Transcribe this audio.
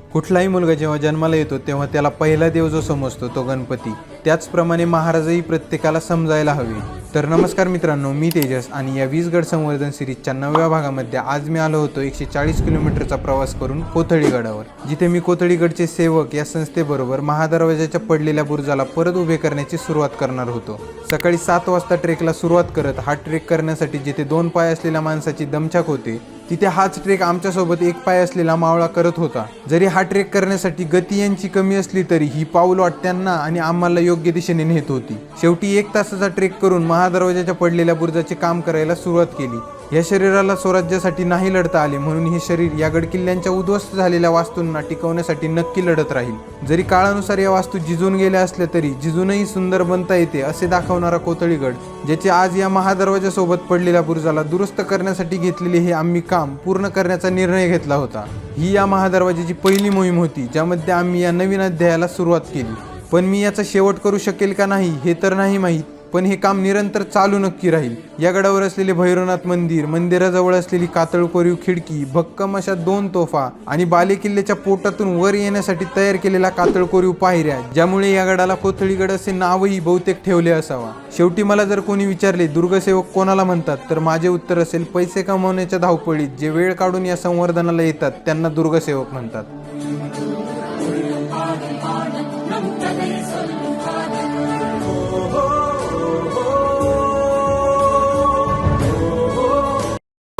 कुठलाही मुलगा जेव्हा जन्माला येतो तेव्हा त्याला पहिला देव जो समजतो तो गणपती, त्याचप्रमाणे महाराजही प्रत्येकाला समजायला हवे। तर नमस्कार मित्रांनो, मी तेजस आणि या वीजगड संवर्धन सिरीजच्या 9व्या भागामध्ये आज मी आलो होतो 140 किलोमीटरचा प्रवास करून कोथळी गडावर, जिथे मी कोथळी गडचे सेवक या संस्थेबरोबर महादरवाजाच्या पडलेल्या बुरुजाला परत उभे करण्याची सुरुवात करणार होतो। सकाळी 7 वाजता ट्रेकला सुरुवात करत हा ट्रेक करण्यासाठी जिथे 2 पाय असलेल्या माणसाची दमछाक होते, तिथे हाच ट्रेक आमच्यासोबत 1 पाय असलेला मावळा करत होता। जरी हा ट्रेक करण्यासाठी गती यांची कमी असली तरी ही पाऊलवाट त्यांना आणि आम्हाला योग्य दिशेने नेत होती। शेवटी 1 तासाचा ट्रेक करून महादरवाजाच्या पडलेल्या बुरुजाचे काम करायला सुरुवात केली। या शरीराला स्वराज्यासाठी नाही लढता आले, म्हणून हे शरीर या गडकिल्ल्यांच्या उद्ध्वस्त झालेल्या वास्तूंना टिकवण्यासाठी नक्की लढत राहील। जरी काळानुसार या वास्तू जिजून गेल्या असल्या तरी जिजूनही सुंदर बनता येते असे दाखवणारा कोथळी गड, ज्याचे आज या महादरवाजासोबत पडलेल्या बुरुजाला दुरुस्त करण्यासाठी घेतलेले हे आम्ही काम पूर्ण करण्याचा निर्णय घेतला होता। ही या महादरवाजाची पहिली मोहीम होती, ज्यामध्ये आम्ही या नवीन अध्यायाला सुरुवात केली। पण मी याचा शेवट करू शकेल का नाही हे तर नाही माहीत, पण हे काम निरंतर चालू नक्की राहील। या गडावर असलेले भैरवनाथ मंदिर, मंदिराजवळ असलेली कातळ कोरीव खिडकी, भक्कम अशा 2 तोफा आणि बालेकिल्ल्याच्या पोटातून वर येण्यासाठी तयार केलेल्या कातळ कोरीव पायऱ्या, ज्यामुळे या गडाला कोथळीगड असे नावही बहुतेक ठेवले असावा। शेवटी मला जर कोणी विचारले दुर्गसेवक कोणाला म्हणतात, तर माझे उत्तर असेल पैसे कमवण्याच्या धावपळीत जे वेळ काढून या संवर्धनाला येतात त्यांना दुर्गसेवक म्हणतात।